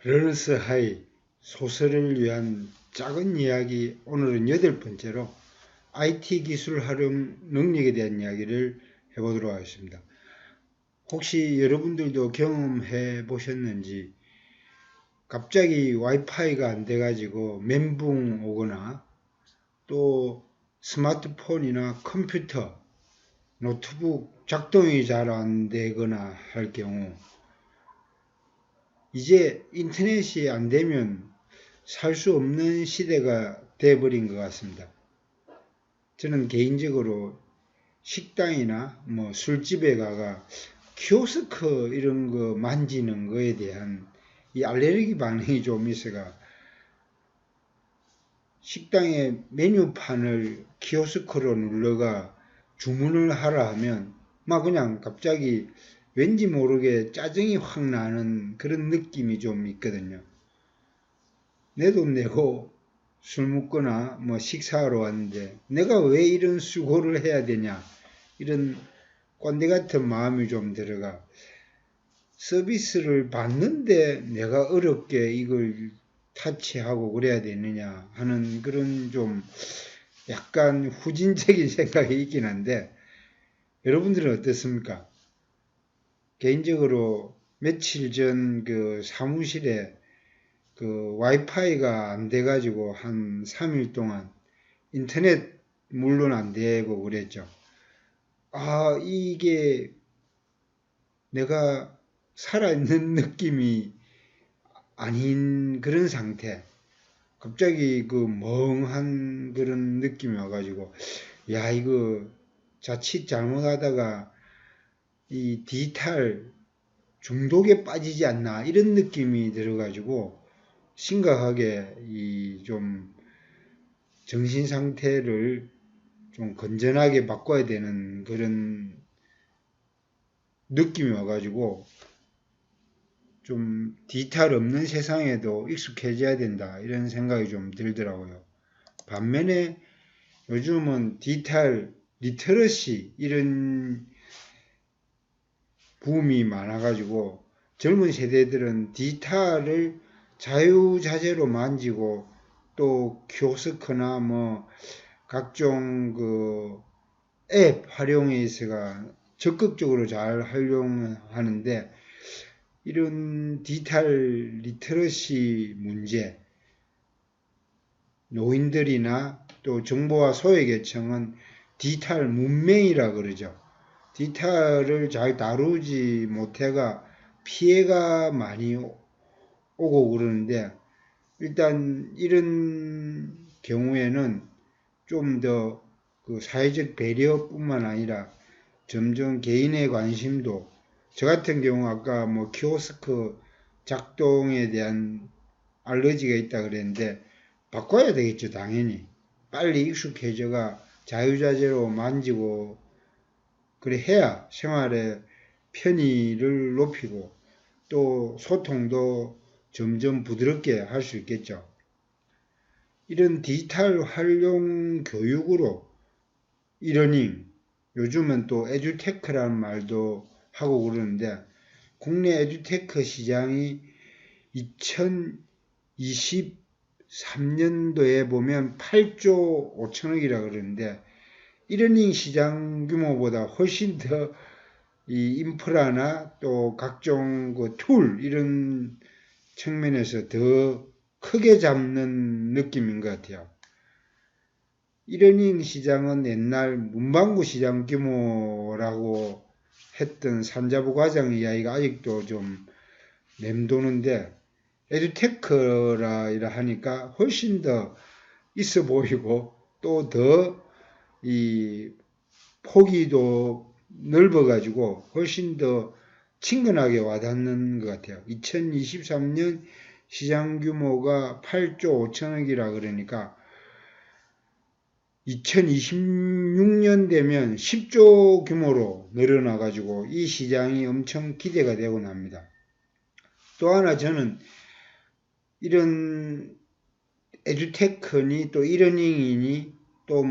러너스 하이 소설을 위한 작은 이야기. 오늘은 8번째로 IT 기술 활용 능력에 대한 이야기를 해보도록 하겠습니다. 혹시 여러분들도 경험해 보셨는지 갑자기 와이파이가 안 돼가지고 멘붕 오거나 또 스마트폰이나 컴퓨터, 노트북 작동이 잘 안 되거나 할 경우 이제 인터넷이 안 되면 살 수 없는 시대가 돼버린 것 같습니다. 저는 개인적으로 식당이나 술집에 가가 키오스크 이런 거 만지는 거에 대한 이 알레르기 반응이 좀 있어가 식당의 메뉴판을 키오스크로 눌러가 주문을 하라 하면 막 그냥 갑자기 왠지 모르게 짜증이 확 나는 그런 느낌이 좀 있거든요. 내 돈 내고 술 먹거나 식사하러 왔는데 내가 왜 이런 수고를 해야 되냐, 이런 꼰대 같은 마음이 좀 들어가 서비스를 받는데 내가 어렵게 이걸 타치하고 그래야 되느냐 하는 그런 좀 약간 후진적인 생각이 있긴 한데, 여러분들은 어떻습니까? 개인적으로 며칠 전 그 사무실에 그 와이파이가 안 돼가지고 한 3일 동안 인터넷 물론 안 되고 그랬죠. 아, 이게 내가 살아있는 느낌이 아닌 그런 상태. 갑자기 그 멍한 그런 느낌이 와가지고, 야, 이거 자칫 잘못하다가 이 디지털 중독에 빠지지 않나, 이런 느낌이 들어가지고, 심각하게 이 좀 정신 상태를 좀 건전하게 바꿔야 되는 그런 느낌이 와가지고 좀 디지털 없는 세상에도 익숙해져야 된다, 이런 생각이 좀 들더라고요. 반면에 요즘은 디지털 리터러시 이런 붐이 많아가지고 젊은 세대들은 디지털을 자유자재로 만지고 또 키오스크나 각종 그 앱 활용해서가 적극적으로 잘 활용하는데, 이런 디지털 리터러시 문제, 노인들이나 또 정보화 소외계층은 디지털 문맹이라 그러죠. 디지털을 잘 다루지 못해가 피해가 많이 오고 그러는데, 일단 이런 경우에는 좀 더 그 사회적 배려뿐만 아니라 점점 개인의 관심도, 저 같은 경우 아까 키오스크 작동에 대한 알러지가 있다 그랬는데 바꿔야 되겠죠, 당연히. 빨리 익숙해져가 자유자재로 만지고 그래 해야 생활의 편의를 높이고 또 소통도 점점 부드럽게 할 수 있겠죠. 이런 디지털 활용 교육으로 이러닝, 요즘은 또 에듀테크라는 말도 하고 그러는데, 국내 에듀테크 시장이 2023년도에 보면 8조 5천억이라 그러는데, 이러닝 시장 규모보다 훨씬 더 이 인프라나 또 각종 그 툴 이런 측면에서 더 크게 잡는 느낌인 것 같아요. 이러닝 시장은 옛날 문방구 시장 규모라고 했던 산자부 과장 이야기가 아직도 좀 맴도는데, 에듀테크라 하니까 훨씬 더 있어 보이고 또 더 이 폭이도 넓어가지고 훨씬 더 친근하게 와닿는 것 같아요. 2023년 시장 규모가 8조 5천억이라 그러니까 2026년 되면 10조 규모로 늘어나가지고 이 시장이 엄청 기대가 되곤 합니다. 또 하나 저는 이런 에듀테크니 또 이러닝이니 또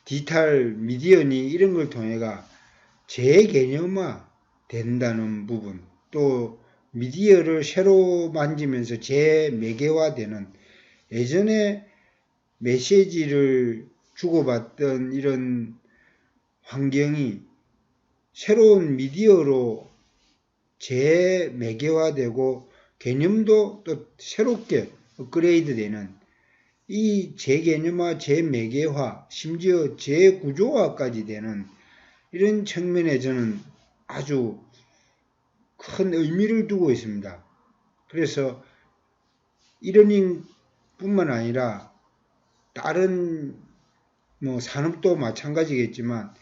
디지털 미디어니 이런 걸 통해가 재개념화 된다는 부분, 또 미디어를 새로 만지면서 재매개화되는, 예전에 메시지를 주고받던 이런 환경이 새로운 미디어로 재매개화되고 개념도 또 새롭게 업그레이드되는 이 재개념화, 재매개화, 심지어 재구조화까지 되는 이런 측면에 저는 아주 큰 의미를 두고 있습니다. 그래서 이러닝 뿐만 아니라 다른 산업도 마찬가지겠지만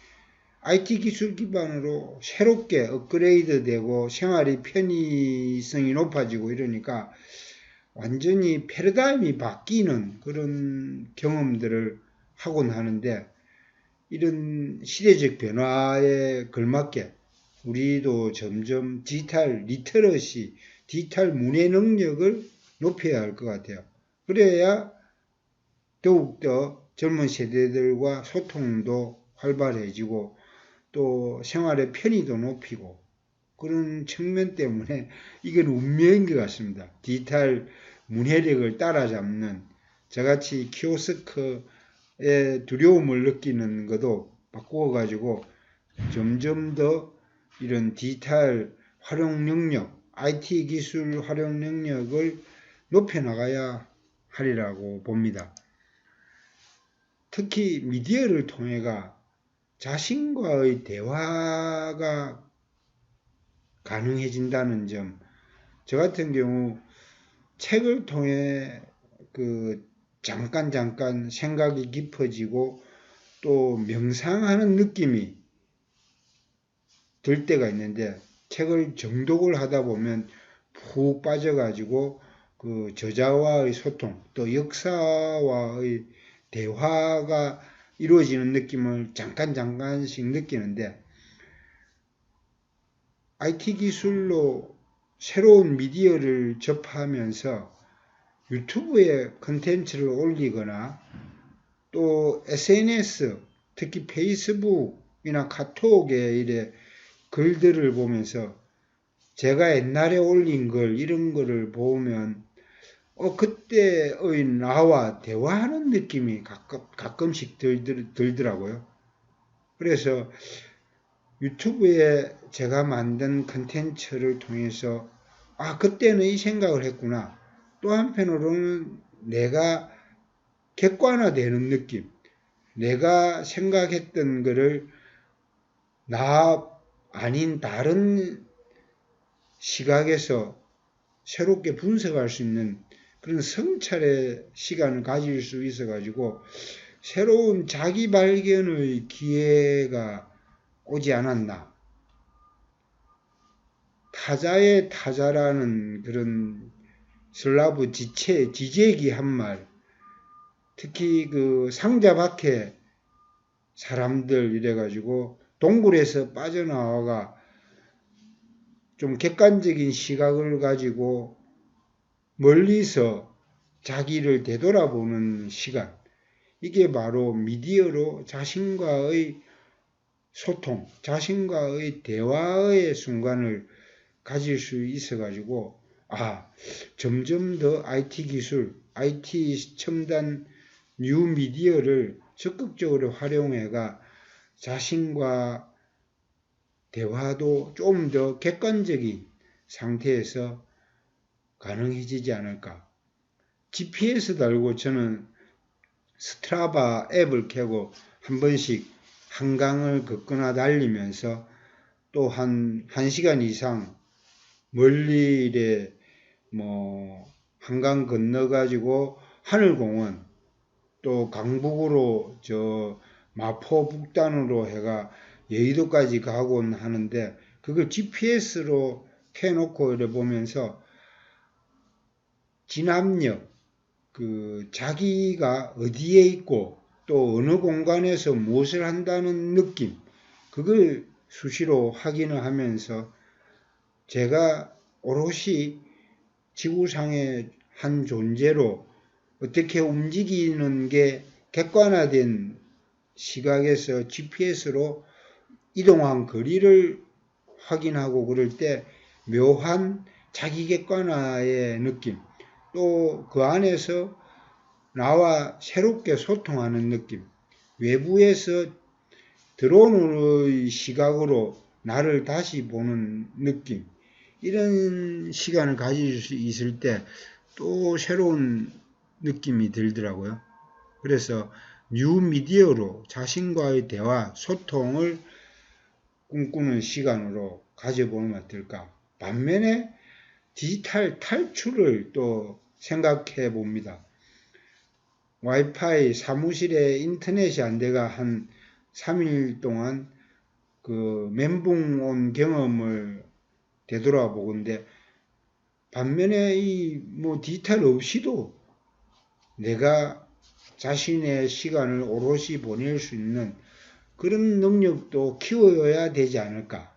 IT 기술 기반으로 새롭게 업그레이드 되고 생활의 편의성이 높아지고 이러니까 완전히 패러다임이 바뀌는 그런 경험들을 하곤 하는데, 이런 시대적 변화에 걸맞게 우리도 점점 디지털 리터러시, 디지털 문해 능력을 높여야 할 것 같아요. 그래야 더욱더 젊은 세대들과 소통도 활발해지고 또 생활의 편의도 높이고, 그런 측면 때문에 이건 운명인 것 같습니다. 디지털 문해력을 따라잡는, 저같이 키오스크에 두려움을 느끼는 것도 바꾸어가지고 점점 더 이런 디지털 활용 능력, IT 기술 활용 능력을 높여나가야 하리라고 봅니다. 특히 미디어를 통해가 자신과의 대화가 가능해진다는 점, 저 같은 경우 책을 통해 잠깐 생각이 깊어지고 또 명상하는 느낌이 들 때가 있는데, 책을 정독을 하다 보면 푹 빠져가지고 그 저자와의 소통, 또 역사와의 대화가 이루어지는 느낌을 잠깐씩 느끼는데, IT 기술로 새로운 미디어를 접하면서 유튜브에 컨텐츠를 올리거나 또 SNS, 특히 페이스북이나 카톡에 이래 글들을 보면서 제가 옛날에 올린 걸, 이런 거를 보면 그때의 나와 대화하는 느낌이 가끔씩 들더라고요. 그래서 유튜브에 제가 만든 컨텐츠를 통해서 그때는 이 생각을 했구나. 또 한편으로는 내가 객관화되는 느낌, 내가 생각했던 거를 나 아닌 다른 시각에서 새롭게 분석할 수 있는 그런 성찰의 시간을 가질 수 있어가지고 새로운 자기 발견의 기회가 오지 않았나. 타자의 타자라는 그런 슬라브 지제기 한 말, 특히 그 상자 밖에 사람들 이래가지고 동굴에서 빠져나와가 좀 객관적인 시각을 가지고 멀리서 자기를 되돌아보는 시간, 이게 바로 미디어로 자신과의 소통, 자신과의 대화의 순간을 가질 수 있어가지고 점점 더 IT 기술, IT 첨단 뉴 미디어를 적극적으로 활용해가 자신과 대화도 좀 더 객관적인 상태에서 가능해지지 않을까. GPS 달고 저는 스트라바 앱을 켜고 한 번씩 한강을 걷거나 달리면서 또 한 1시간 이상 멀리 이래 한강 건너가지고 하늘공원, 또 강북으로 저 마포 북단으로 해가 여의도까지 가곤 하는데, 그걸 GPS로 켜놓고 이래 보면서 진압력, 자기가 어디에 있고 또 어느 공간에서 무엇을 한다는 느낌, 그걸 수시로 확인을 하면서 제가 오롯이 지구상의 한 존재로 어떻게 움직이는 게 객관화된 시각에서 GPS로 이동한 거리를 확인하고 그럴 때 묘한 자기 객관화의 느낌, 또 그 안에서 나와 새롭게 소통하는 느낌, 외부에서 들어오는 시각으로 나를 다시 보는 느낌, 이런 시간을 가질 수 있을 때 또 새로운 느낌이 들더라고요. 그래서 뉴 미디어로 자신과의 대화, 소통을 꿈꾸는 시간으로 가져보면 어떨까. 반면에 디지털 탈출을 또 생각해 봅니다. 와이파이 사무실에 인터넷이 안 돼가 한 3일 동안 그 멘붕 온 경험을 되돌아보건데, 반면에 이 뭐 디지털 없이도 내가 자신의 시간을 오롯이 보낼 수 있는 그런 능력도 키워야 되지 않을까.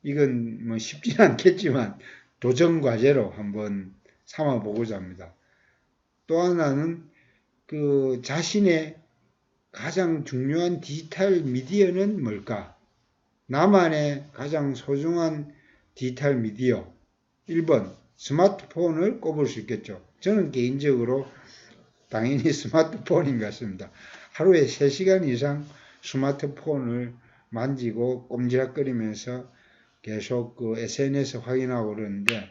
이건 뭐 쉽지는 않겠지만 도전 과제로 한번 삼아 보고자 합니다. 또 하나는 그 자신의 가장 중요한 디지털 미디어는 뭘까? 나만의 가장 소중한 디지털 미디어. 1번, 스마트폰을 꼽을 수 있겠죠. 저는 개인적으로 당연히 스마트폰인 것 같습니다. 하루에 3시간 이상 스마트폰을 만지고 꼼지락거리면서 계속 그 SNS 확인하고 그러는데,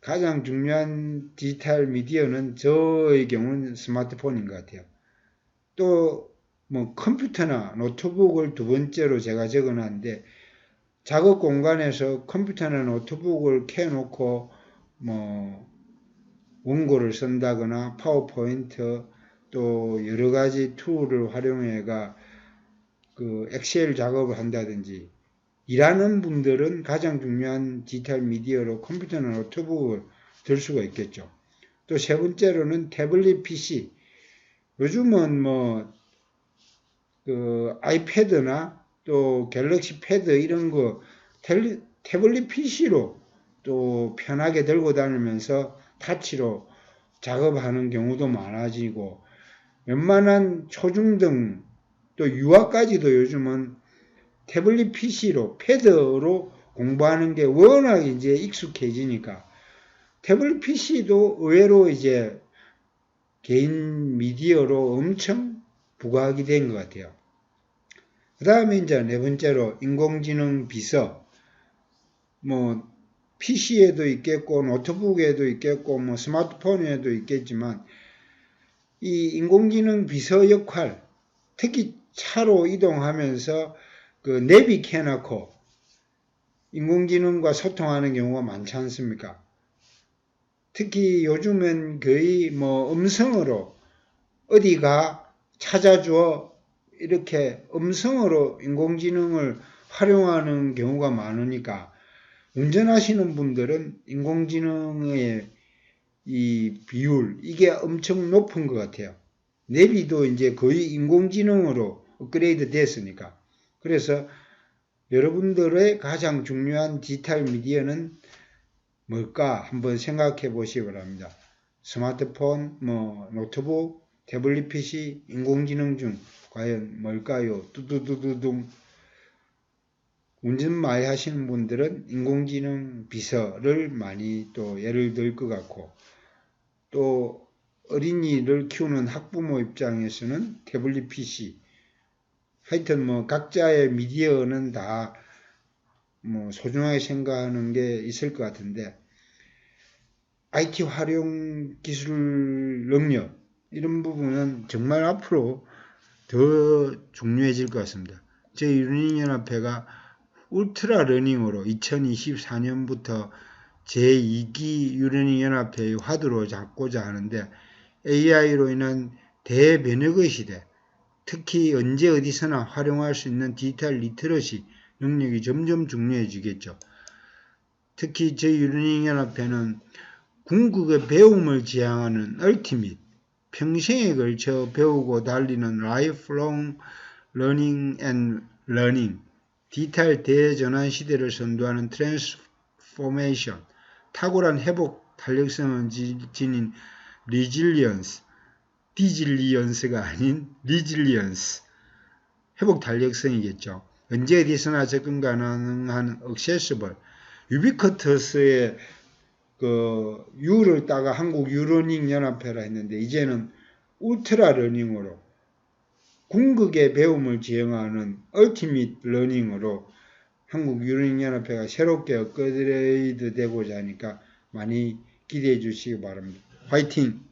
가장 중요한 디지털 미디어는 저의 경우는 스마트폰인 것 같아요. 또 뭐 컴퓨터나 노트북을 두 번째로 제가 적어놨는데, 작업 공간에서 컴퓨터나 노트북을 켜놓고 뭐 원고를 쓴다거나 파워포인트 또 여러 가지 툴을 활용해가 그 엑셀 작업을 한다든지, 일하는 분들은 가장 중요한 디지털 미디어로 컴퓨터나 노트북을 들 수가 있겠죠. 또 세 번째로는 태블릿 PC. 요즘은 뭐 그 아이패드나 또 갤럭시 패드 이런 거 태블릿 PC로 또 편하게 들고 다니면서 타치로 작업하는 경우도 많아지고, 웬만한 초중등 또 유아까지도 요즘은 태블릿 PC로 패드로 공부하는 게 워낙 이제 익숙해지니까 태블릿 PC도 의외로 이제 개인 미디어로 엄청 부각이 된 것 같아요. 그 다음에 이제 네 번째로 인공지능 비서. 뭐 PC에도 있겠고 노트북에도 있겠고 뭐 스마트폰에도 있겠지만, 이 인공지능 비서 역할, 특히 차로 이동하면서 그 내비 켜놓고 인공지능과 소통하는 경우가 많지 않습니까? 특히 요즘은 거의 뭐 음성으로 어디가 찾아줘, 이렇게 음성으로 인공지능을 활용하는 경우가 많으니까 운전하시는 분들은 인공지능의 이 비율, 이게 엄청 높은 것 같아요. 내비도 이제 거의 인공지능으로 업그레이드 됐으니까. 그래서 여러분들의 가장 중요한 디지털 미디어는 뭘까 한번 생각해 보시기 바랍니다. 스마트폰, 뭐 노트북, 태블릿 PC, 인공지능 중 과연 뭘까요? 뚜두두두둥. 운전 많이 하시는 분들은 인공지능 비서를 많이 또 예를 들 것 같고, 또 어린이를 키우는 학부모 입장에서는 태블릿 PC. 하여튼 뭐 각자의 미디어는 다 뭐 소중하게 생각하는 게 있을 것 같은데, IT 활용 기술 능력 이런 부분은 정말 앞으로 더 중요해질 것 같습니다. 저희 유니언연합회가 울트라 러닝으로 2024년부터 제2기 유니언연합회의 화두로 잡고자 하는데, AI로 인한 대변혁의 시대, 특히 언제 어디서나 활용할 수 있는 디지털 리터러시 능력이 점점 중요해지겠죠. 특히 저희 유니언연합회는 궁극의 배움을 지향하는 얼티밋, 평생에 걸쳐 배우고 달리는 라이프롱 러닝 앤 러닝, 디지털 대전환 시대를 선도하는 트랜스포메이션, 탁월한 회복 탄력성을 지닌 리질리언스, 디질리언스가 아닌 리질리언스, 회복 탄력성이겠죠. 언제 어디서나 접근 가능한 액세서블, 유비쿼터스의 그 U를 따가 한국 유러닝 연합회라 했는데 이제는 울트라 러닝으로 궁극의 배움을 지향하는 얼티밋 러닝으로 한국 유러닝 연합회가 새롭게 업그레이드 되고자 하니까 많이 기대해 주시기 바랍니다. 화이팅!